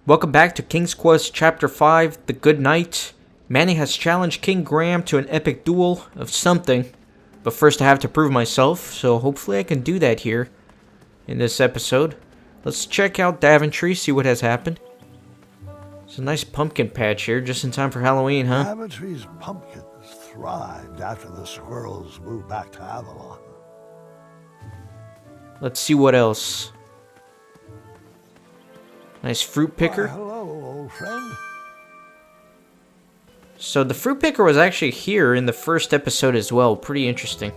Welcome back to King's Quest Chapter 5, The Good Knight. Manny has challenged King Graham to an epic duel of something. But first I have to prove myself, so hopefully I can do that here in this episode. Let's check out Daventry, see what has happened. It's a nice pumpkin patch here, just in time for Halloween, huh? Daventry's pumpkins thrived after the squirrels moved back to Avalon. Let's see what else. Nice fruit picker. Why, hello, old friend. So the fruit picker was actually here in the first episode as well. Pretty interesting.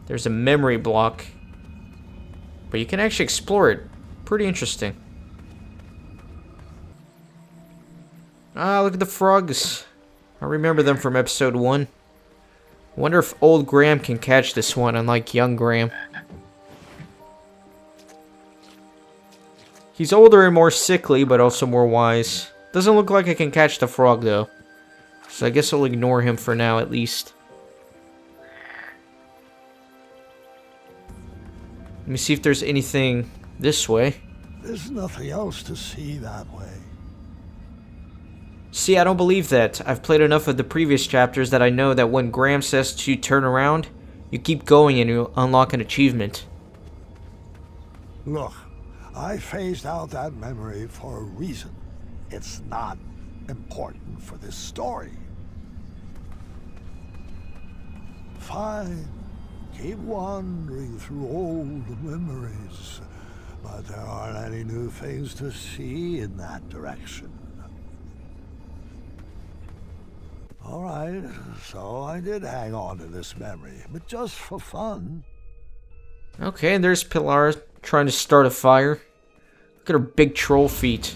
There's a memory block. But you can actually explore it. Pretty interesting. Ah, look at the frogs. I remember them from episode 1. Wonder if old Graham can catch this one, unlike young Graham. He's older and more sickly, but also more wise. Doesn't look like I can catch the frog, though. So I guess I'll ignore him for now, at least. Let me see if there's anything this way. There's nothing else to see that way. See, I don't believe that. I've played enough of the previous chapters that I know that when Graham says to turn around, you keep going and you unlock an achievement. Look, I phased out that memory for a reason. It's not important for this story. Fine. Keep wandering through old memories. But there aren't any new things to see in that direction. Alright, so I did hang on to this memory, but just for fun. Okay, and there's Pilar trying to start a fire. Look at her big troll feet.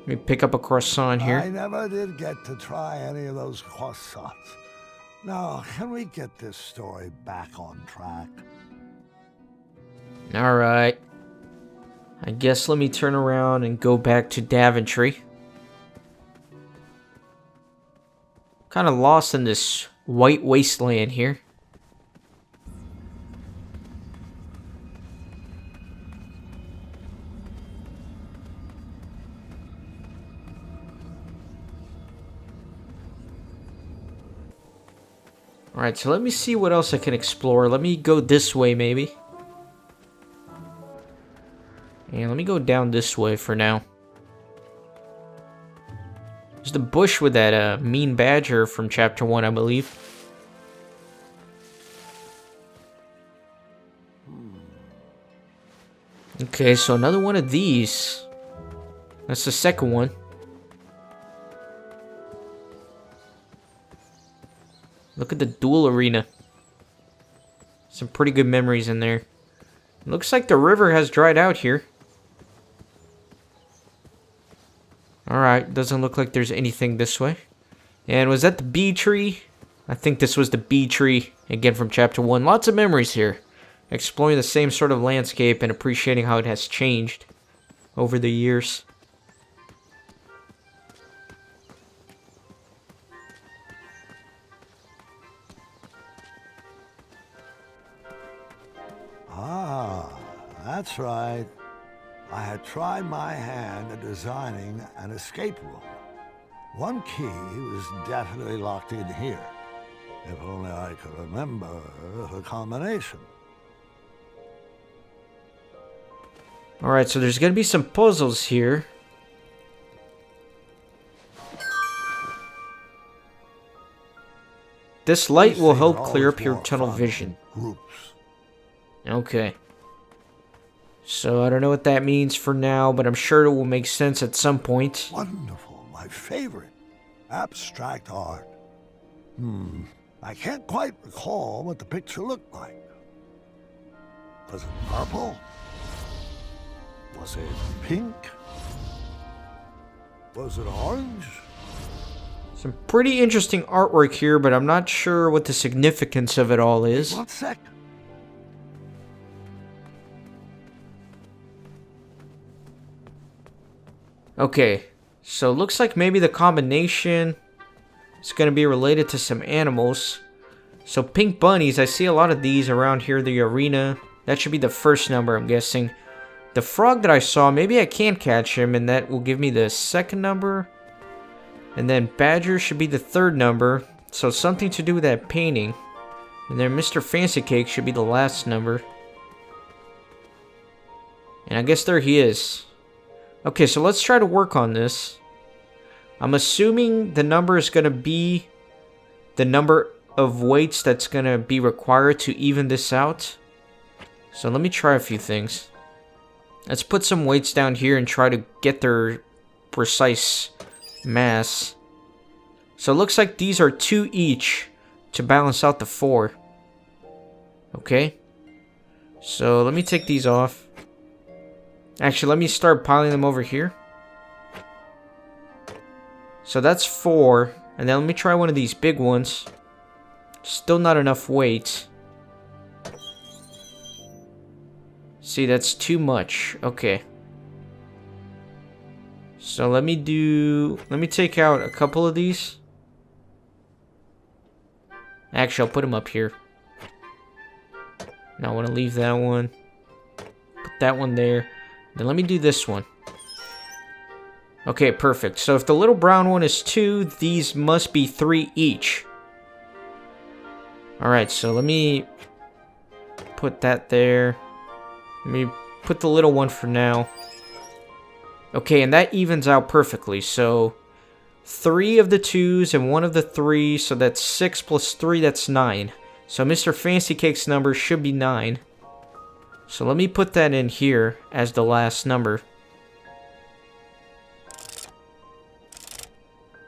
Let me pick up a croissant here. I never did get to try any of those croissants. Now, can we get this story back on track? Alright. I guess let me turn around and go back to Daventry. Kind of lost in this white wasteland here. Alright, so let me see what else I can explore. Let me go this way, maybe. And let me go down this way for now. There's the bush with that mean badger from chapter 1, I believe. Okay, so another one of these. That's the second one. Look at the Duel Arena. Some pretty good memories in there. Looks like the river has dried out here. Alright, doesn't look like there's anything this way. And was that the bee tree? I think this was the bee tree, again from chapter 1. Lots of memories here. Exploring the same sort of landscape and appreciating how it has changed over the years. Ah, that's right. I had tried my hand at designing an escape room. One key was definitely locked in here. If only I could remember the combination. Alright, so there's gonna be some puzzles here. This light will help clear up your tunnel vision. Groups. Okay. So I don't know what that means for now, but I'm sure it will make sense at some point. Wonderful, my favorite. Abstract art. I can't quite recall what the picture looked like. Was it purple? Was it pink? Was it orange? Some pretty interesting artwork here, but I'm not sure what the significance of it all is. 1 sec. Okay, so looks like maybe the combination is going to be related to some animals. So pink bunnies, I see a lot of these around here, the arena. That should be the first number, I'm guessing. The frog that I saw, maybe I can catch him, and that will give me the second number. And then badger should be the third number. So something to do with that painting. And then Mr. Fancy Cake should be the last number. And I guess there he is. Okay, so let's try to work on this. I'm assuming the number is going to be the number of weights that's going to be required to even this out. So let me try a few things. Let's put some weights down here and try to get their precise mass. So it looks like these are 2 each to balance out the 4. Okay. So let me take these off. Actually, let me start piling them over here. So that's 4. And then let me try one of these big ones. Still not enough weight. See, that's too much. Okay. So let me take out a couple of these. Actually, I'll put them up here. Now I want to leave that one. Put that one there. Then let me do this one. Okay, perfect. So if the little brown one is 2, these must be 3 each. Alright, so let me put that there. Let me put the little one for now. Okay, and that evens out perfectly. So 3 of the 2s and 1 of the 3s, so that's 6 plus 3, that's 9. So Mr. Fancy Cake's number should be 9. So let me put that in here as the last number.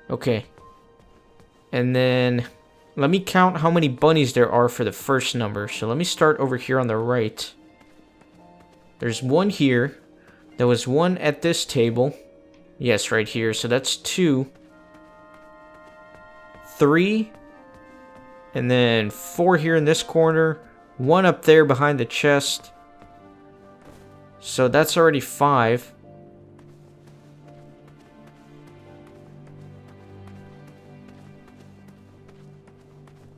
Okay. And then let me count how many bunnies there are for the first number. So let me start over here on the right. There's 1 here. There was 1 at this table. Yes, right here. So that's 2. 3. And then 4 here in this corner. 1 up there behind the chest. So that's already 5.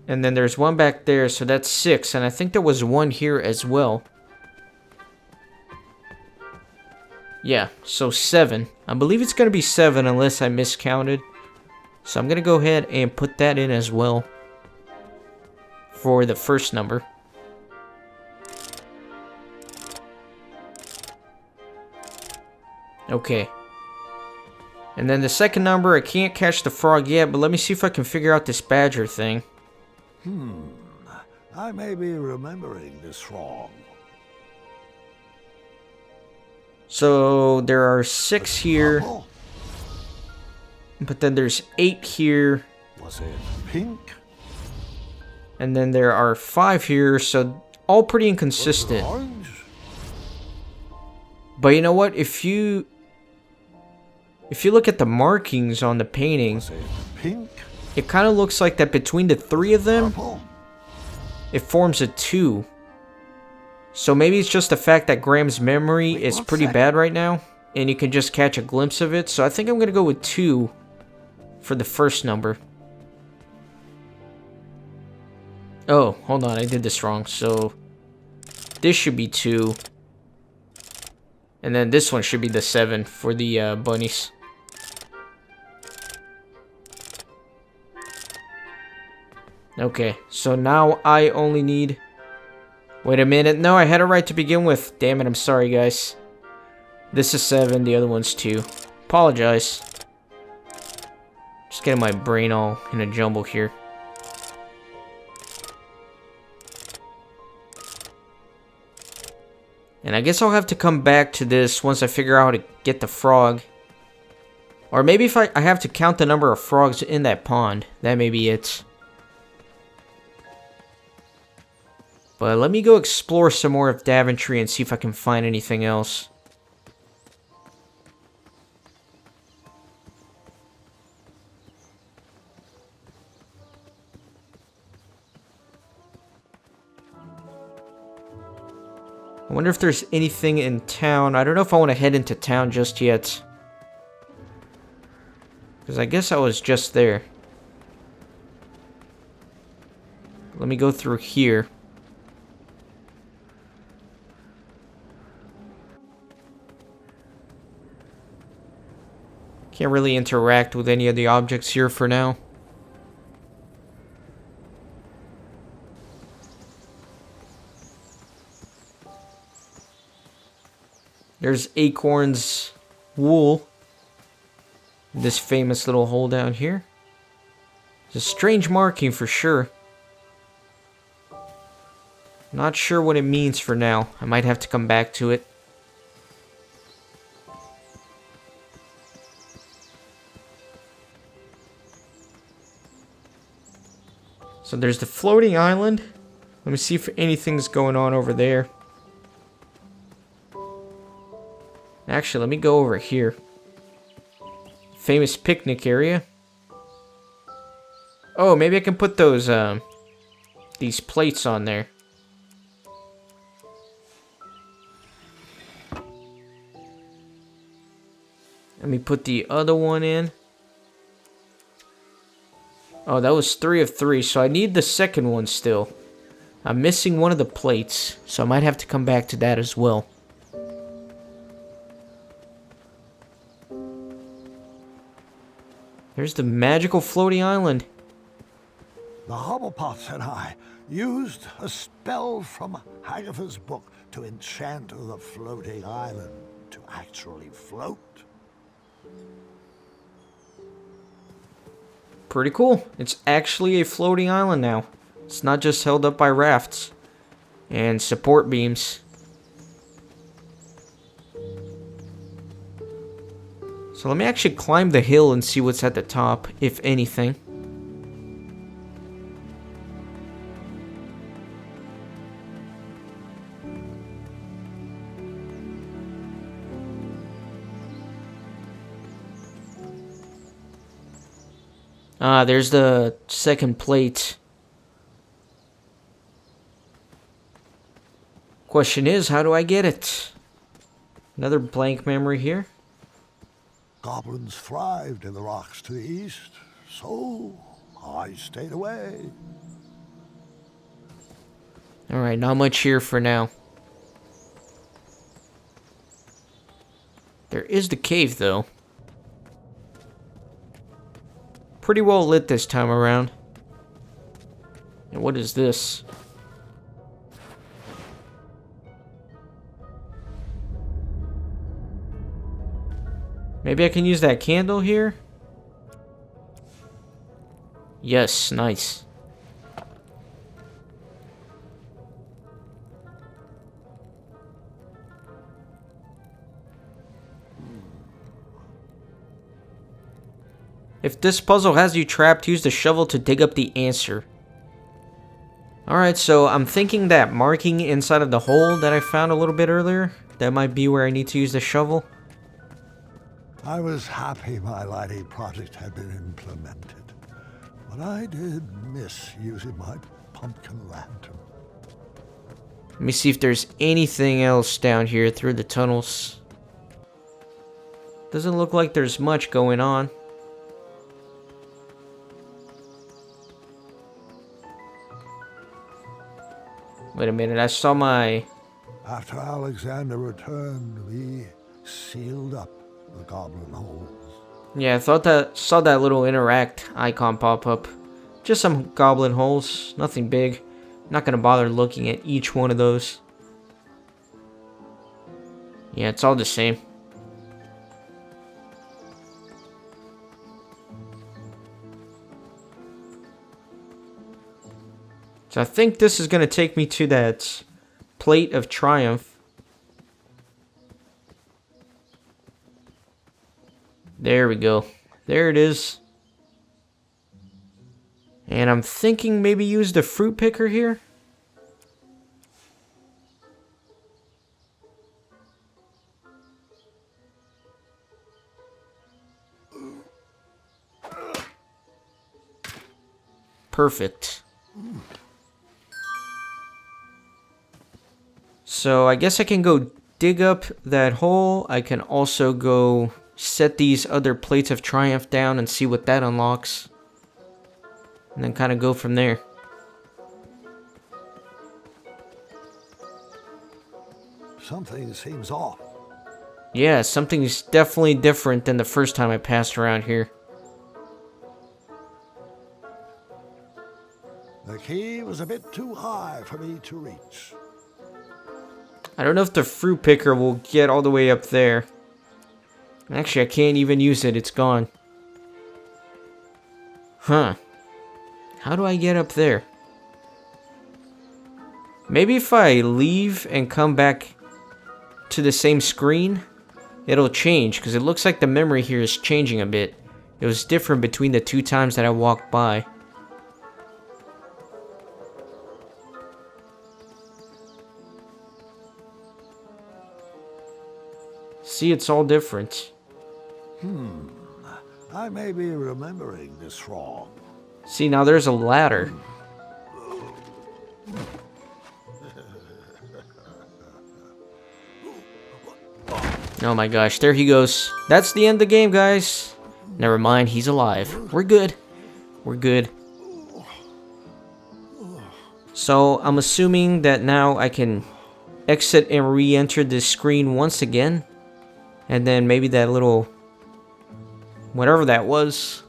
And then there's 1 back there, so that's 6. And I think there was 1 here as well. Yeah, so 7. I believe it's going to be 7 unless I miscounted. So I'm going to go ahead and put that in as well for the first number. Okay. And then the second number, I can't catch the frog yet, but let me see if I can figure out this badger thing. I may be remembering this wrong. So there are 6 here, but then there's 8 here. Was it pink? And then there are 5 here, so all pretty inconsistent. Orange? But you know what? If you look at the markings on the painting, Was it pink? it kind of looks like that between the 3 of them, Purple? it forms a 2. So maybe it's just the fact that Graham's memory is what's pretty that? bad right now, and you can just catch a glimpse of it. So I think I'm going to go with 2 for the first number. Oh, hold on, I did this wrong. So this should be 2. And then this one should be the 7 for the bunnies. Okay, so now I only need... Wait a minute. No, I had it right to begin with. Damn it, I'm sorry, guys. This is 7, the other one's 2. Apologize. Just getting my brain all in a jumble here. And I guess I'll have to come back to this once I figure out how to get the frog. Or maybe if I have to count the number of frogs in that pond. That may be it. But let me go explore some more of Daventry and see if I can find anything else. I wonder if there's anything in town. I don't know if I want to head into town just yet. Because I guess I was just there. Let me go through here. Can't really interact with any of the objects here for now. There's Acorns Wool. This famous little hole down here. It's a strange marking for sure. Not sure what it means for now. I might have to come back to it. So there's the floating island. Let me see if anything's going on over there. Actually, let me go over here. Famous picnic area. Oh, maybe I can put those, these plates on there. Let me put the other one in. Oh, that was 3 of 3, so I need the second one still. I'm missing one of the plates, so I might have to come back to that as well. There's the magical floating island. The Hobblepots and I used a spell from Hagatha's book to enchant the floating island to actually float. Pretty cool. It's actually a floating island now. It's not just held up by rafts and support beams. So let me actually climb the hill and see what's at the top, if anything. Ah, there's the second plate. Question is, how do I get it? Another blank memory here. Goblins thrived in the rocks to the east, so I stayed away. Alright, not much here for now. There is the cave, though. Pretty well lit this time around. And what is this? Maybe I can use that candle here? Yes, nice. If this puzzle has you trapped, use the shovel to dig up the answer. Alright, so I'm thinking that marking inside of the hole that I found a little bit earlier, that might be where I need to use the shovel. I was happy my lighting project had been implemented, but I did miss using my pumpkin lantern. Let me see if there's anything else down here through the tunnels. Doesn't look like there's much going on. Wait a minute, I saw my... After Alexander returned, we sealed up the goblin holes. Yeah, I saw that little interact icon pop up. Just some goblin holes, nothing big. Not gonna bother looking at each one of those. Yeah, it's all the same. So I think this is gonna take me to that plate of triumph. There we go. There it is. And I'm thinking maybe use the fruit picker here. Perfect. So I guess I can go dig up that hole. I can also go set these other plates of triumph down and see what that unlocks. And then kind of go from there. Something seems off. Yeah, something's definitely different than the first time I passed around here. The key was a bit too high for me to reach. I don't know if the fruit picker will get all the way up there. Actually, I can't even use it. It's gone. Huh. How do I get up there? Maybe if I leave and come back to the same screen, it'll change, because it looks like the memory here is changing a bit. It was different between the 2 times that I walked by. See, it's all different. I may be remembering this wrong. See, now there's a ladder. Oh my gosh, there he goes. That's the end of the game, guys. Never mind, he's alive. We're good. We're good. So, I'm assuming that now I can exit and re-enter this screen once again. And then maybe that little... whatever that was,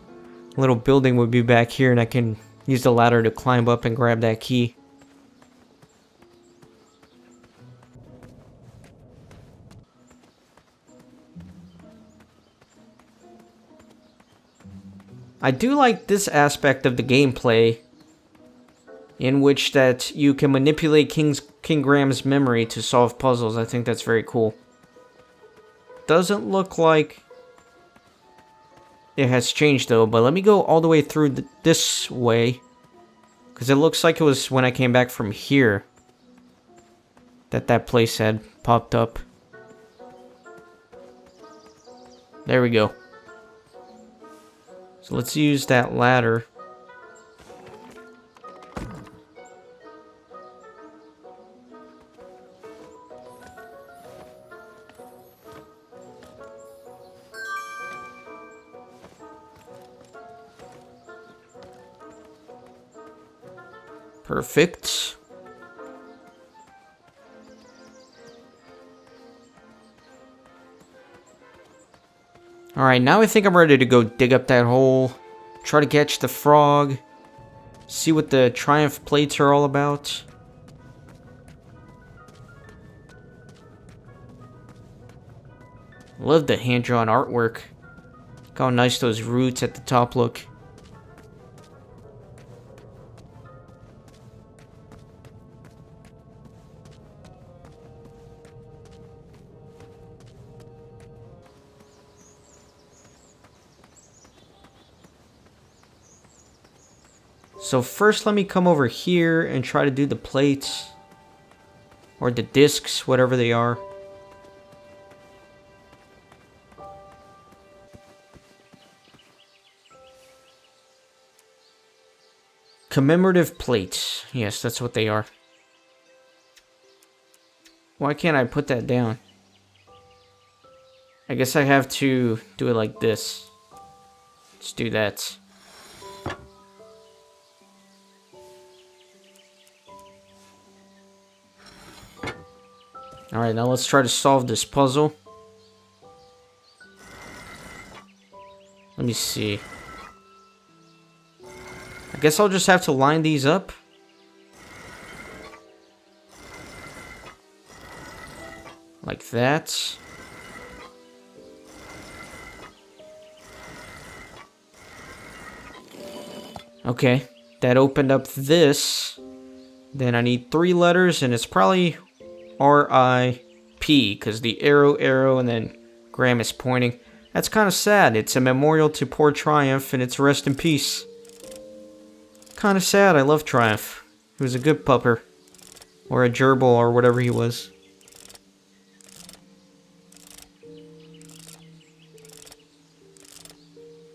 little building would be back here, and I can use the ladder to climb up and grab that key. I do like this aspect of the gameplay, in which that you can manipulate King Graham's memory to solve puzzles. I think that's very cool. Doesn't look like it has changed though, but let me go all the way through this way, because it looks like it was when I came back from here that place had popped up. There we go. So let's use that ladder. Perfect. Alright, now I think I'm ready to go dig up that hole, try to catch the frog, see what the Triumph plates are all about. Love the hand-drawn artwork. Look how nice those roots at the top look. So first let me come over here and try to do the plates. Or the discs, whatever they are. Commemorative plates. Yes, that's what they are. Why can't I put that down? I guess I have to do it like this. Let's do that. Alright, now let's try to solve this puzzle. Let me see. I guess I'll just have to line these up. Like that. Okay, that opened up this. Then I need 3 letters, and it's probably R-I-P, because the arrow, and then Graham is pointing. That's kind of sad. It's a memorial to poor Triumph, and it's rest in peace. Kind of sad. I love Triumph. He was a good pupper. Or a gerbil, or whatever he was.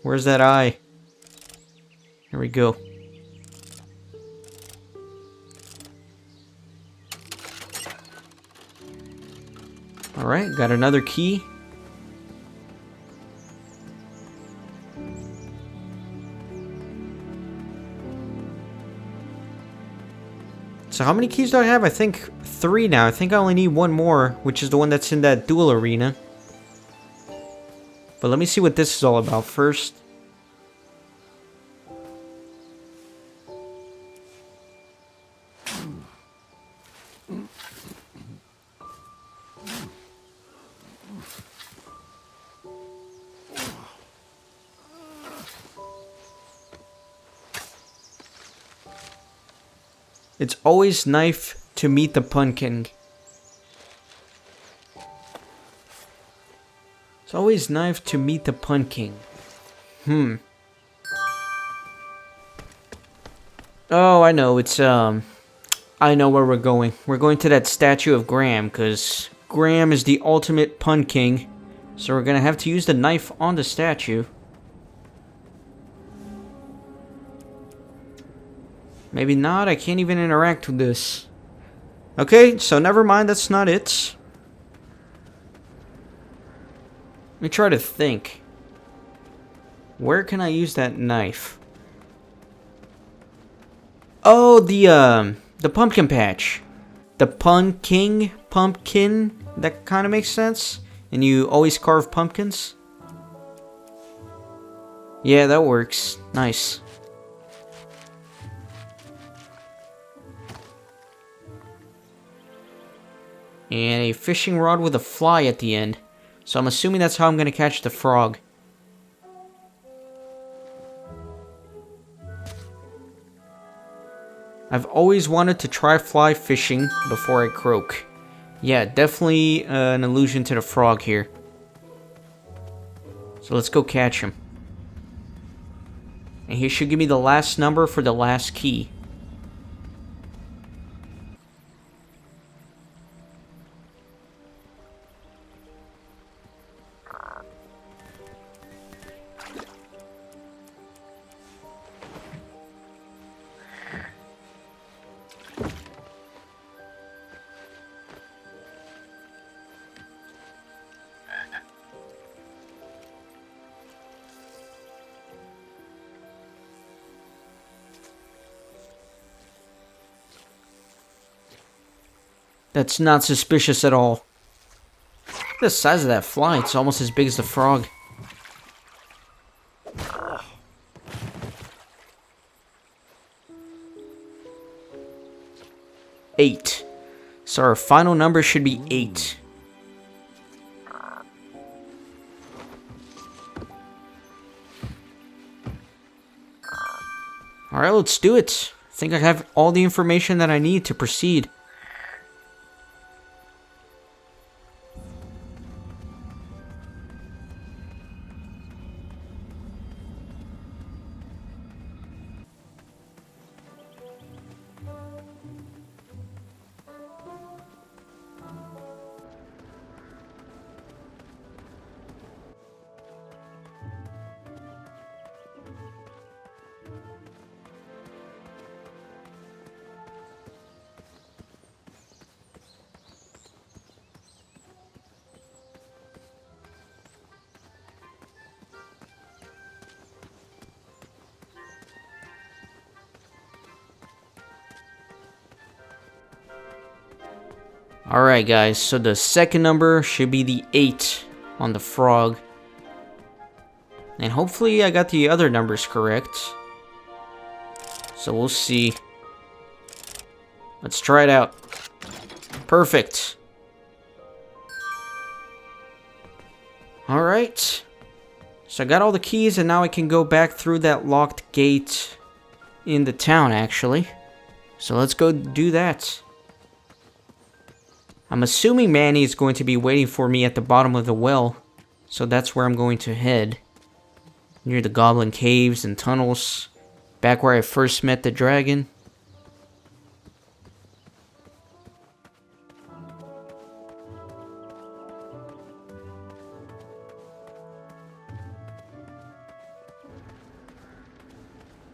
Where's that eye? Here we go. Alright, got another key. So how many keys do I have? I think 3 now. I think I only need 1 more, which is the one that's in that Duel Arena. But let me see what this is all about first. It's always nice to meet the pumpkin. It's always nice to meet the pumpkin. Oh, I know. It's, I know where we're going. We're going to that statue of Graham, because Graham is the ultimate pumpkin. So we're gonna have to use the knife on the statue. Maybe not. I can't even interact with this. Okay, so never mind. That's not it. Let me try to think. Where can I use that knife? Oh, the pumpkin patch. The pumpkin, that kind of makes sense. And you always carve pumpkins? Yeah, that works. Nice. And a fishing rod with a fly at the end. So I'm assuming that's how I'm going to catch the frog. I've always wanted to try fly fishing before I croak. Yeah, definitely an allusion to the frog here. So let's go catch him. And he should give me the last number for the last key. That's not suspicious at all. Look at the size of that fly. It's almost as big as the frog. Eight. So our final number should be 8. Alright, let's do it. I think I have all the information that I need to proceed. Alright guys, so the second number should be the 8 on the frog. And hopefully I got the other numbers correct. So we'll see. Let's try it out. Perfect. Alright. So I got all the keys and now I can go back through that locked gate in the town actually. So let's go do that. I'm assuming Manny is going to be waiting for me at the bottom of the well, so that's where I'm going to head. Near the goblin caves and tunnels, back where I first met the dragon.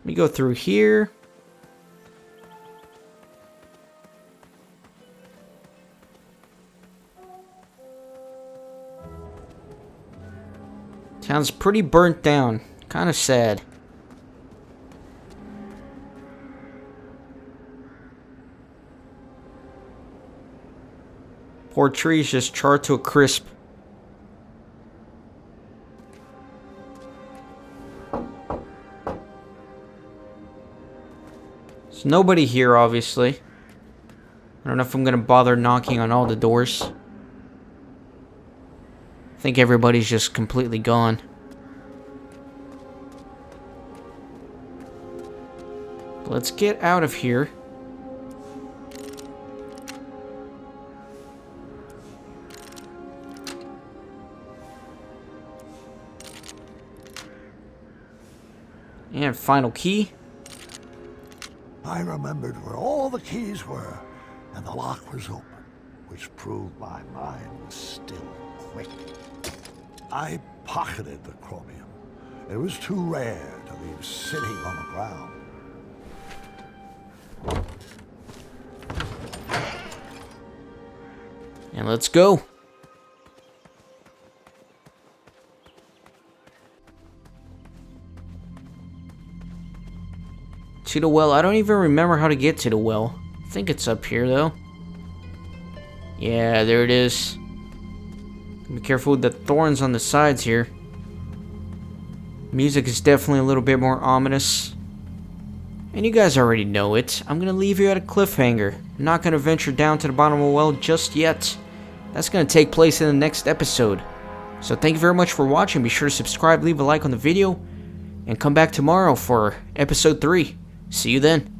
Let me go through here. Town's pretty burnt down. Kind of sad. Poor trees just charred to a crisp. There's nobody here, obviously. I don't know if I'm gonna bother knocking on all the doors. I think everybody's just completely gone. Let's get out of here. And final key. I remembered where all the keys were, and the lock was open, which proved my mind was still quick. I pocketed the chromium. It was too rare to leave sitting on the ground. And let's go. To the well. I don't even remember how to get to the well. I think it's up here, though. Yeah, there it is. Be careful with the thorns on the sides here. Music is definitely a little bit more ominous. And you guys already know it. I'm going to leave you at a cliffhanger. I'm not going to venture down to the bottom of the well just yet. That's going to take place in the next episode. So thank you very much for watching. Be sure to subscribe, leave a like on the video, and come back tomorrow for episode 3. See you then.